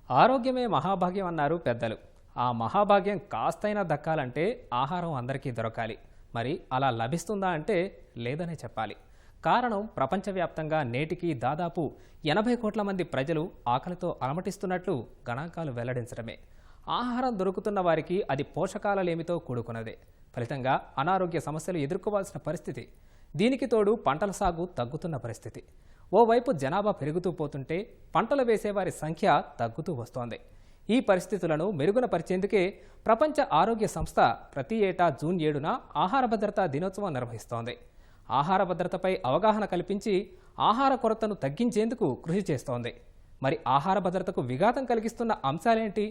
ఆరోగ్యమే మహాభాగ్యం అన్నారు పెద్దలు. ఆ మహాభాగ్యం కాస్తైనా దక్కాలంటే ఆహారం అందరికీ దొరకాలి. మరి అలా లభిస్తుందా అంటే లేదనే చెప్పాలి. కారణం ప్రపంచవ్యాప్తంగా నేటికి దాదాపు 80 కోట్ల మంది ప్రజలు ఆకలితో అలమటిస్తున్నట్లు గణాంకాలు వెల్లడించడమే. ఆహారం దొరుకుతున్న వారికి అది పోషకాలలేమితో కూడుకున్నదే. ఫలితంగా అనారోగ్య సమస్యలు ఎదుర్కోవాల్సిన పరిస్థితి. దీనికి తోడు పంటల సాగు తగ్గుతున్న పరిస్థితి. ఓవైపు జనాభా పెరుగుతూ పోతుంటే పంటలు వేసేవారి సంఖ్య తగ్గుతూ వస్తోంది. ఈ పరిస్థితులను మెరుగున పరిచేందుకే ప్రపంచ ఆరోగ్య సంస్థ ప్రతి ఏటా జూన్ 7న ఆహార భద్రతా దినోత్సవం నిర్వహిస్తోంది. ఆహార భద్రతపై అవగాహన కల్పించి ఆహార కొరతను తగ్గించేందుకు కృషి చేస్తోంది. మరి ఆహార భద్రతకు విఘాతం కలిగిస్తున్న అంశాలేంటి?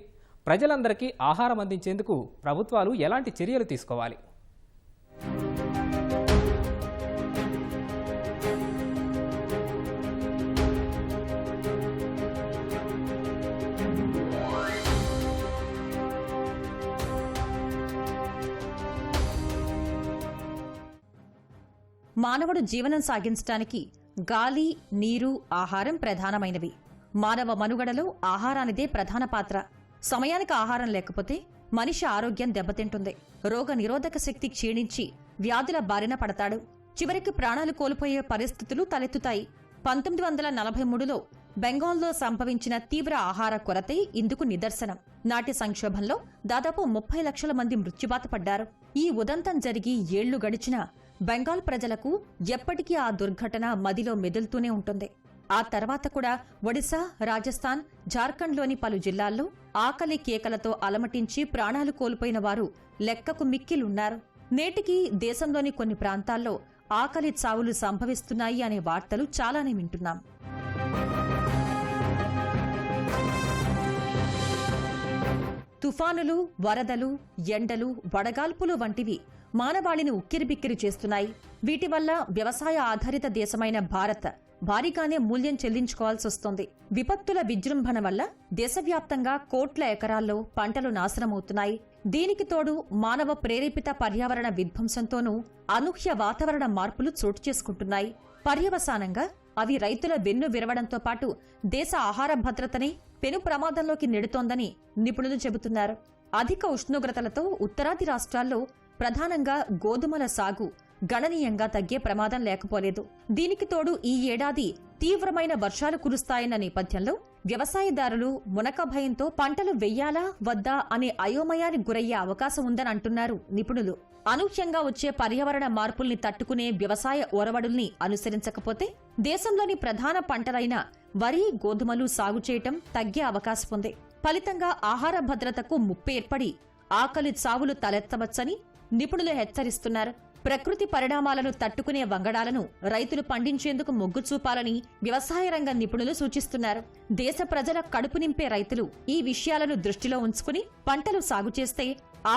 ప్రజలందరికీ ఆహారం అందించేందుకు ప్రభుత్వాలు ఎలాంటి చర్యలు తీసుకోవాలి? మానవుడు జీవనం సాగించడానికి గాలి, నీరు, ఆహారం ప్రధానమైనవి. మానవ మనుగడలో ఆహారానిదే ప్రధాన పాత్ర. సమయానికి ఆహారం లేకపోతే మనిషి ఆరోగ్యం దెబ్బతింటుంది. రోగ నిరోధక శక్తి క్షీణించి వ్యాధుల బారిన పడతాడు. చివరికి ప్రాణాలు కోల్పోయే పరిస్థితులు తలెత్తుతాయి. 1943లో బెంగాల్లో సంభవించిన తీవ్ర ఆహార కొరతే ఇందుకు నిదర్శనం. నాటి సంక్షోభంలో దాదాపు 30 లక్షల మంది మృత్యుబాట పడ్డారు. ఈ ఉదంతం జరిగి ఏళ్లు గడిచినా బెంగాల్ ప్రజలకు ఎప్పటికీ ఆ దుర్ఘటన మదిలో మెదులుతూనే ఉంటుంది. ఆ తర్వాత కూడా ఒడిశా, రాజస్థాన్, జార్ఖండ్లోని పలు జిల్లాల్లో ఆకలి కేకలతో అలమటించి ప్రాణాలు కోల్పోయిన వారు లెక్కకు మిక్కిలున్నారు. నేటికి దేశంలోని కొన్ని ప్రాంతాల్లో ఆకలి చావులు సంభవిస్తున్నాయి అనే వార్తలు చాలానే వింటున్నాం. తుఫానులు, వరదలు, ఎండలు, వడగాల్పులు వంటివి మానవాళిని ఉక్కిరిబిక్కిరి చేస్తున్నాయి. వీటి వల్ల వ్యవసాయ ఆధారిత దేశమైన భారత్ భారీగానే మూల్యం చెల్లించుకోవాల్సొస్తోంది. విపత్తుల విజృంభణ వల్ల దేశవ్యాప్తంగా కోట్ల ఎకరాల్లో పంటలు నాశనమవుతున్నాయి. దీనికి తోడు మానవ ప్రేరేపిత పర్యావరణ విధ్వంసంతోనూ అనూహ్య వాతావరణ మార్పులు చోటు చేసుకుంటున్నాయి. పర్యవసానంగా అవి రైతుల వెన్ను విరవడంతో పాటు దేశ ఆహార భద్రతని పెను ప్రమాదంలోకి నెడుతోందని నిపుణులు చెబుతున్నారు. అధిక ఉష్ణోగ్రతలతో ఉత్తరాది రాష్ట్రాల్లో ప్రధానంగా గోధుమల సాగు గణనీయంగా తగ్గే ప్రమాదం లేకపోలేదు. దీనికి తోడు ఈ ఏడాది తీవ్రమైన వర్షాలు కురుస్తాయన్న నేపథ్యంలో వ్యవసాయదారులు మునక భయంతో పంటలు వెయ్యాలా వద్దా అనే అయోమయానికి గురయ్యే అవకాశం ఉందని అంటున్నారు నిపుణులు. అనూహ్యంగా వచ్చే పర్యావరణ మార్పుల్ని తట్టుకునే వ్యవసాయ ఒరవడుల్ని అనుసరించకపోతే దేశంలోని ప్రధాన పంటలైన వరి, గోధుమలు సాగు చేయటం తగ్గే అవకాశం ఉంది. ఫలితంగా ఆహార భద్రతకు ముప్పు ఏర్పడి ఆకలి చావులు తలెత్తవచ్చని నిపుణులు హెచ్చరిస్తున్నారు. ప్రకృతి పరిణామాలను తట్టుకునే వంగడాలను రైతులు పండించేందుకు మొగ్గు చూపాలని వ్యవసాయ రంగ నిపుణులు సూచిస్తున్నారు. దేశ ప్రజల కడుపు నింపే రైతులు ఈ విషయాలను దృష్టిలో ఉంచుకుని పంటలు సాగు చేస్తే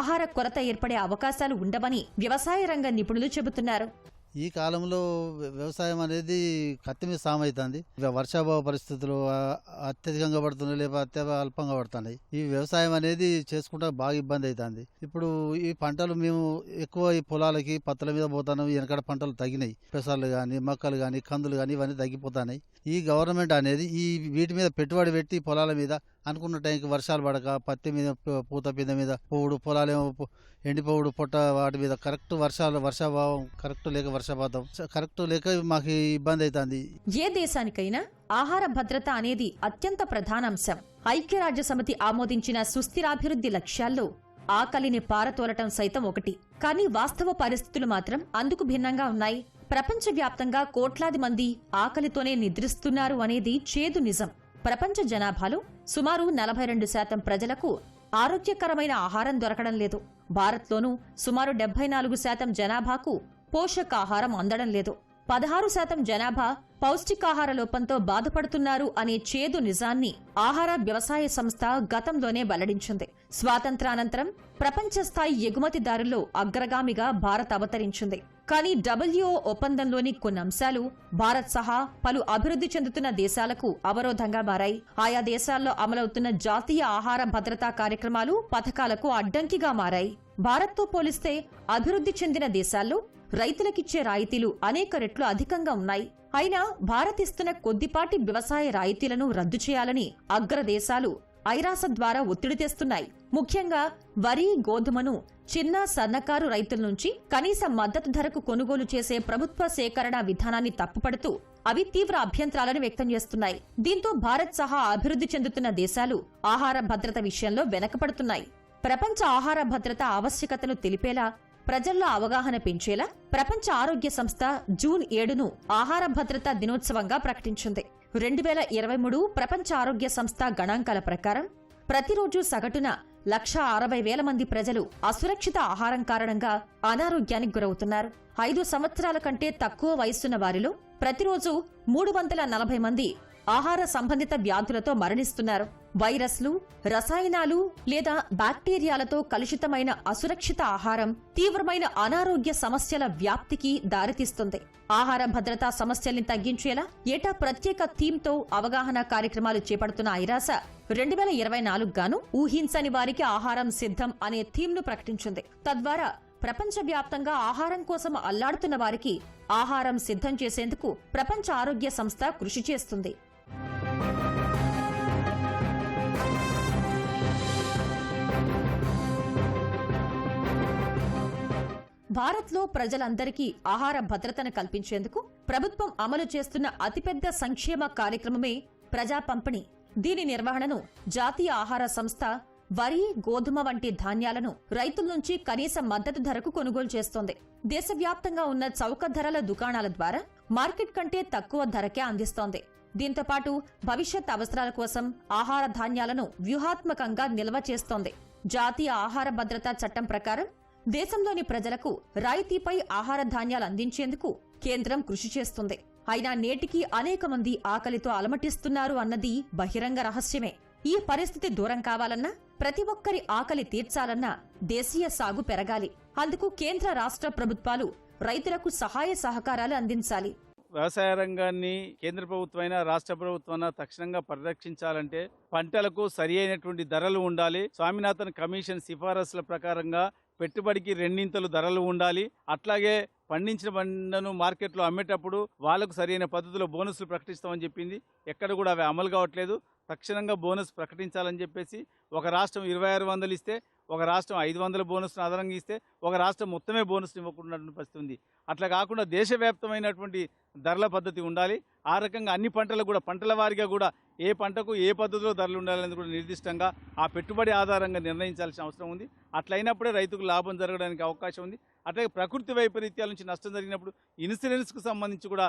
ఆహార కొరత ఏర్పడే అవకాశాలు ఉండవని వ్యవసాయ రంగ నిపుణులు చెబుతున్నారు. ఈ కాలంలో వ్యవసాయం అనేది కత్తి మీద సామైతుంది. వర్షాభావ పరిస్థితులు అత్యధికంగా పడుతున్నాయి, లేకపోతే అల్పంగా పడుతున్నాయి. ఈ వ్యవసాయం అనేది చేసుకుంటే బాగా ఇబ్బంది అవుతుంది. ఇప్పుడు ఈ పంటలు మేము ఎక్కువ ఈ పొలాలకి పత్తుల మీద పోతున్నాం. వెనకడ పంటలు తగ్గినాయి. పెసర్లు కానీ, మొక్కలు కానీ, కందులు కానీ ఇవన్నీ తగ్గిపోతున్నాయి. ఈ గవర్నమెంట్ అనేది ఈ వీటి మీద పెట్టుబడి పెట్టి పొలాల మీద అనుకున్న టైంకి వర్షాలు పడక పత్తి మీద పూత పింద మీద పోవుడు, పొలాలేమో ఎండిపోవుడు, పొట్ట వాటి మీద కరెక్ట్ వర్షాభావం కరెక్ట్ లేక వర్షపాతం కరెక్ట్ లేక మాకు ఇబ్బంది అవుతుంది. ఏ దేశానికైనా ఆహార భద్రత అనేది అత్యంత ప్రధానాంశం. ఐక్యరాజ్యసమితి ఆమోదించిన సుస్థిరాభివృద్ధి లక్ష్యాల్లో ఆకలిని పారతోలటం సైతం ఒకటి. కానీ వాస్తవ పరిస్థితులు మాత్రం అందుకు భిన్నంగా ఉన్నాయి. ప్రపంచవ్యాప్తంగా కోట్లాది మంది ఆకలితోనే నిద్రిస్తున్నారు అనేది చేదు నిజం. ప్రపంచ జనాభాలో సుమారు 42% ప్రజలకు ఆరోగ్యకరమైన ఆహారం దొరకడం లేదు. భారత్లోనూ సుమారు 74% జనాభాకు పోషకాహారం అందడం లేదు. 16% జనాభా పౌష్టికాహార లోపంతో బాధపడుతున్నారు అనే చేదు నిజాన్ని ఆహార వ్యవసాయ సంస్థ గతంలోనే వెల్లడించింది. స్వాతంత్రానంతరం ప్రపంచ స్థాయి ఎగుమతిదారుల్లో అగ్రగామిగా భారత్ అవతరించింది. కానీ WTO ఒప్పందంలోని కొన్ని అంశాలు భారత్ సహా పలు అభివృద్ధి చెందుతున్న దేశాలకు అవరోధంగా మారాయి. ఆయా దేశాల్లో అమలవుతున్న జాతీయ ఆహార భద్రతా కార్యక్రమాలు, పథకాలకు అడ్డంకిగా మారాయి. భారత్తో పోలిస్తే అభివృద్ధి చెందిన దేశాల్లో రైతులకిచ్చే రాయితీలు అనేక రెట్లు అధికంగా ఉన్నాయి. అయినా భారత్ ఇస్తున్న కొద్దిపాటి వ్యవసాయ రాయితీలను రద్దు చేయాలని అగ్రదేశాలు ఐరాస ద్వారా ఒత్తిడి తెస్తున్నాయి. ముఖ్యంగా వరి, గోధుమను చిన్న, సన్నకారు రైతుల నుంచి కనీస మద్దతు ధరకు కొనుగోలు చేసే ప్రభుత్వ సేకరణ విధానాన్ని తప్పుపడుతూ అవి తీవ్ర అభ్యంతరాలను వ్యక్తం చేస్తున్నాయి. దీంతో భారత్ సహా అభివృద్ధి చెందుతున్న దేశాలు ఆహార భద్రత విషయంలో వెనకపడుతున్నాయి. ప్రపంచ ఆహార భద్రత ఆవశ్యకతను తెలిపేలా, ప్రజల్లో అవగాహన పెంచేలా ప్రపంచ ఆరోగ్య సంస్థ జూన్ 7ను ఆహార భద్రతా దినోత్సవంగా ప్రకటించింది. 2023 ప్రపంచ ఆరోగ్య సంస్థ గణాంకాల ప్రకారం ప్రతిరోజు సగటున 160,000 మంది ప్రజలు అసురక్షిత ఆహారం కారణంగా అనారోగ్యానికి గురవుతున్నారు. 5 సంవత్సరాల కంటే తక్కువ వయస్సున్న వారిలో ప్రతిరోజు 340 మంది ఆహార సంబంధిత వ్యాధులతో మరణిస్తున్నారు. వైరస్లు, రసాయనాలు లేదా బ్యాక్టీరియాలతో కలుషితమైన అసురక్షిత ఆహారం తీవ్రమైన అనారోగ్య సమస్యల వ్యాప్తికి దారితీస్తుంది. ఆహార భద్రతా సమస్యల్ని తగ్గించేలా ఏటా ప్రత్యేక థీమ్తో అవగాహన కార్యక్రమాలు చేపడుతున్న ఐరాస 2024 గాను ఊహించని వారికి ఆహారం సిద్ధం అనే థీమ్ను ప్రకటించింది. తద్వారా ప్రపంచవ్యాప్తంగా ఆహారం కోసం అల్లాడుతున్న వారికి ఆహారం సిద్ధం చేసేందుకు ప్రపంచ ఆరోగ్య సంస్థ కృషి చేస్తుంది. భారత్లో ప్రజలందరికీ ఆహార భద్రతను కల్పించేందుకు ప్రభుత్వం అమలు చేస్తున్న అతిపెద్ద సంక్షేమ కార్యక్రమమే ప్రజా పంపిణీ. దీని నిర్వహణను జాతీయ ఆహార సంస్థ వరి, గోధుమ వంటి ధాన్యాలను రైతుల నుంచి కనీస మద్దతు ధరకు కొనుగోలు చేస్తోంది. దేశవ్యాప్తంగా ఉన్న చౌక ధరల దుకాణాల ద్వారా మార్కెట్ కంటే తక్కువ ధరకే అందిస్తోంది. దీంతోపాటు భవిష్యత్ అవసరాల కోసం ఆహార ధాన్యాలను వ్యూహాత్మకంగా నిల్వ చేస్తోంది. జాతీయ ఆహార భద్రతా చట్టం ప్రకారం దేశంలోని ప్రజలకు రాయితీపై ఆహార ధాన్యాలు అందించేందుకు కేంద్రం కృషి చేస్తుంది. అయినా నేటికి అనేక మంది ఆకలితో అలమటిస్తున్నారు అన్నది బహిరంగ రహస్యమే. ఈ పరిస్థితి దూరం కావాలన్నా, ప్రతి ఒక్కరి ఆకలి తీర్చాలన్నా దేశీయ సాగు పెరగాలి. అందుకు కేంద్ర, రాష్ట్ర ప్రభుత్వాలు రైతులకు సహాయ సహకారాలు అందించాలి. వ్యవసాయ రంగాన్ని కేంద్ర ప్రభుత్వమైనా రాష్ట్ర ప్రభుత్వమైనా తక్షణంగా పరిరక్షించాలంటే పంటలకు సరి అయినటువంటి ధరలు ఉండాలి. స్వామినాథన్ కమిషన్ సిఫారసుల ప్రకారంగా పెట్టుబడికి 2 ధరలు ఉండాలి. అట్లాగే పండించిన పంటను మార్కెట్లో అమ్మేటప్పుడు వాళ్లకు సరైన పద్ధతిలో బోనస్లు ప్రకటిస్తామని చెప్పింది. ఎక్కడ కూడా అవి అమలు కావట్లేదు. తక్షణంగా బోనస్ ప్రకటించాలని చెప్పేసి ఒక రాష్ట్రం 2600 ఇస్తే, ఒక రాష్ట్రం 500 బోనస్ను అదనంగా ఇస్తే, ఒక రాష్ట్రం మొత్తమే బోనస్ ఇవ్వకుండా పరిస్థితి ఉంది. అట్లా కాకుండా దేశవ్యాప్తమైనటువంటి ధరల పద్ధతి ఉండాలి. ఆ రకంగా అన్ని పంటలకు కూడా పంటల వారీగా కూడా ఏ పంటకు ఏ పద్ధతిలో ధరలు ఉండాలని కూడా నిర్దిష్టంగా ఆ పెట్టుబడి ఆధారంగా నిర్ణయించాల్సిన అవసరం ఉంది. అట్లయినప్పుడే రైతుకు లాభం జరగడానికి అవకాశం ఉంది. అట్లాగే ప్రకృతి వైపరీత్యాల నుంచి నష్టం జరిగినప్పుడు ఇన్సూరెన్స్కు సంబంధించి కూడా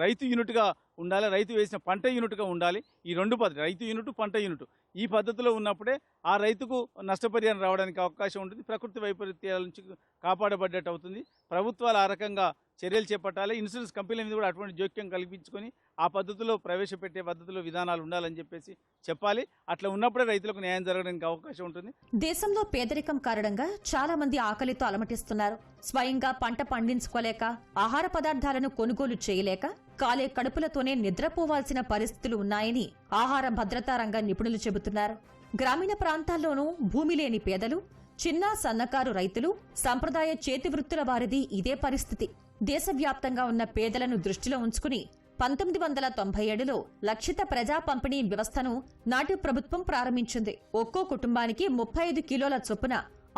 రైతు యూనిట్గా ఉండాలి, రైతు వేసిన పంట యూనిట్గా ఉండాలి. ఈ 2 పద్ధతి, రైతు యూనిట్, పంట యూనిట్, ఈ పద్ధతిలో ఉన్నప్పుడే ఆ రైతుకు నష్టపరిహారం రావడానికి అవకాశం ఉంటుంది. ప్రకృతి వైపరీత్యాల నుంచి కాపాడబడ్డట్టు అవుతుంది. ప్రభుత్వాలు ఆ రకంగా చర్యలు చేపట్టాలి. ఇన్సూరెన్స్ కంపెనీల మీద కూడా అటువంటి జోక్యం కల్పించుకొని ఆ పద్ధతిలో ప్రవేశపెట్టే పద్ధతిలో విధానాలు ఉండాలని చెప్పేసి చెప్పాలి. అట్లా ఉన్నప్పుడే రైతులకు న్యాయం జరగడానికి అవకాశం ఉంటుంది. దేశంలో పేదరికం కారణంగా చాలా మంది ఆకలితో అలమటిస్తున్నారు. స్వయంగా పంట పండించుకోలేక, ఆహార పదార్థాలను కొనుగోలు చేయలేక కాలే కడుపులతోనే నిద్రపోవాల్సిన పరిస్థితులు ఉన్నాయని ఆహార భద్రతా రంగ నిపుణులు చెబుతున్నారు. గ్రామీణ ప్రాంతాల్లోనూ భూమి లేని పేదలు, చిన్న, సన్నకారు రైతులు, సంప్రదాయ చేతివృత్తుల వారిది ఇదే పరిస్థితి. దేశవ్యాప్తంగా ఉన్న పేదలను దృష్టిలో ఉంచుకుని 1997లో లక్షిత ప్రజా పంపిణీ వ్యవస్థను నాటి ప్రభుత్వం ప్రారంభించింది. ఒక్కో కుటుంబానికి 35 కిలోల చొప్పున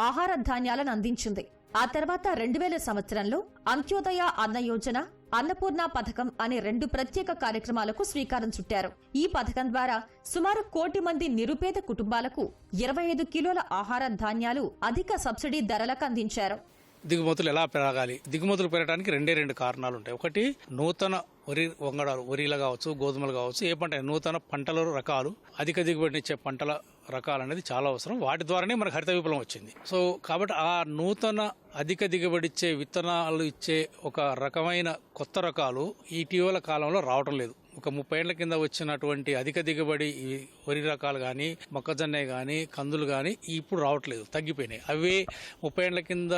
ఆహార ధాన్యాలను అందించింది. ఆ తర్వాత 2000 సంవత్సరంలో అంత్యోదయ అన్న యోజన, అన్నపూర్ణ పథకం అనే 2 ప్రత్యేక కార్యక్రమాలకు శ్రీకారం చుట్టారు. ఈ పథకం ద్వారా సుమారు 1 కోటి మంది నిరుపేద కుటుంబాలకు 25 కిలోల ఆహార ధాన్యాలు అధిక సబ్సిడీ ధరలకు అందించారు. దిగుమతులు ఎలా పెరగాలి? దిగుమతులు పెరగడానికి 2 కారణాలు ఉంటాయి. ఒకటి, నూతన వరి వంగడాలు, వరిలు కావచ్చు, గోధుమలు కావచ్చు, ఏ పంట నూతన పంటల రకాలు, అధిక దిగుబడినిచ్చే పంటల రకాలు అనేది చాలా అవసరం. వాటి ద్వారానే మనకు హరిత విప్లవం వచ్చింది. సో కాబట్టి ఆ నూతన అధిక దిగుబడి ఇచ్చే విత్తనాలు ఇచ్చే ఒక రకమైన కొత్త రకాలు ఇటీవల కాలంలో రావటం లేదు. ఒక 30 ఏళ్ల కింద వచ్చినటువంటి అధిక దిగుబడి వరి రకాలు కానీ, మొక్కజొన్న కానీ, కందులు కానీ ఇప్పుడు రావట్లేదు, తగ్గిపోయినాయి. అవే 30 ఏళ్ల కింద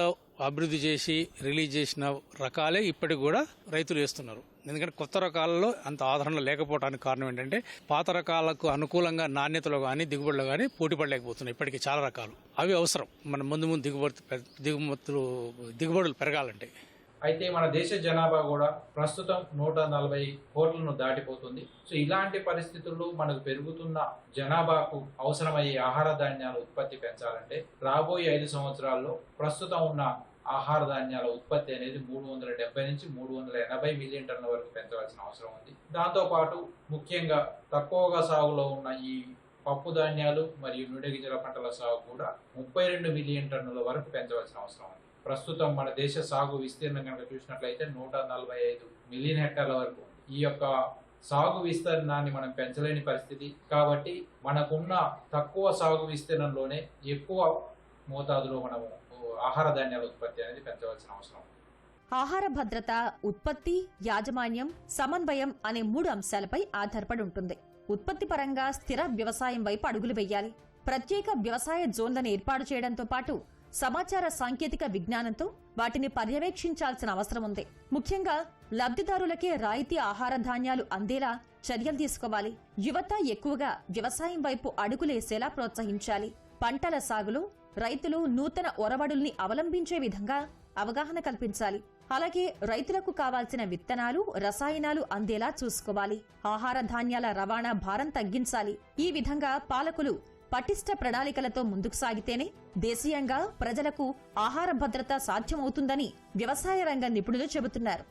అభివృద్ధి చేసి రిలీజ్ చేసిన రకాలే ఇప్పటికి కూడా రైతులు వేస్తున్నారు. ఎందుకంటే కొత్త రకాలలో అంత ఆదరణ లేకపోవడానికి కారణం ఏంటంటే పాత రకాలకు అనుకూలంగా నాణ్యతలో కానీ దిగుబడిలో కానీ పోటీ పడలేకపోతున్నాయి. ఇప్పటికీ చాలా రకాలు అవి అవసరం. మన ముందు దిగుబడులు పెరగాలంటే. అయితే మన దేశ జనాభా కూడా ప్రస్తుతం 140 కోట్లను దాటిపోతుంది. సో ఇలాంటి పరిస్థితుల్లో మనకు పెరుగుతున్న జనాభాకు అవసరమయ్యే ఆహార ధాన్యాల ఉత్పత్తి పెంచాలంటే రాబోయే 5 సంవత్సరాల్లో ప్రస్తుతం ఉన్న ఆహార ధాన్యాల ఉత్పత్తి అనేది 370 నుంచి 380 మిలియన్ టన్నుల వరకు పెంచవలసిన అవసరం ఉంది. దాంతోపాటు ముఖ్యంగా తక్కువగా సాగులో ఉన్న ఈ పప్పు ధాన్యాలు మరియు నూనెగింజల పంటల సాగు కూడా 32 మిలియన్ టన్నుల వరకు పెంచవలసిన అవసరం ఉంది. ప్రస్తుతం మన దేశ సాగు విస్తీర్ణం కనుక చూసినట్లయితే 145 మిలియన్ హెక్టార్ల వరకు ఈ యొక్క సాగు విస్తీర్ణాన్ని మనం పెంచలేని పరిస్థితి. కాబట్టి మనకున్న తక్కువ సాగు విస్తీర్ణంలోనే ఎక్కువ మోతాదులో మనము ఆహార ధాన్యాల ఉత్పత్తి అనేది పెంచవలసిన అవసరం. ఆహార భద్రత, ఉత్పత్తి, యాజమాన్యం, సమన్వయం అనే 3 అంశాలపై ఆధారపడి ఉంటుంది. ఉత్పత్తి పరంగా స్థిర వ్యవసాయం వైపు అడుగులు వెయ్యాలి. ప్రత్యేక వ్యవసాయ జోన్లను ఏర్పాటు చేయడంతో పాటు సమాచార సాంకేతిక విజ్ఞానంతో వాటిని పర్యవేక్షించాల్సిన అవసరం ఉంది. ముఖ్యంగా లబ్ధిదారులకే రాయితీ ఆహార ధాన్యాలు అందేలా చర్యలు తీసుకోవాలి. యువత ఎక్కువగా వ్యవసాయం వైపు అడుగులేసేలా ప్రోత్సహించాలి. పంటల సాగులో రైతులు నూతన ఒరవడుల్ని అవలంబించే విధంగా అవగాహన కల్పించాలి. అలాగే రైతులకు కావాల్సిన విత్తనాలు, రసాయనాలు అందేలా చూసుకోవాలి. ఆహార ధాన్యాల రవాణా భారం తగ్గించాలి. ఈ విధంగా పాలకులు పటిష్ట ప్రణాళికలతో ముందుకు సాగితేనే దేశీయంగా ప్రజలకు ఆహార భద్రత సాధ్యమవుతుందని వ్యవసాయ రంగ నిపుణులు చెబుతున్నారు.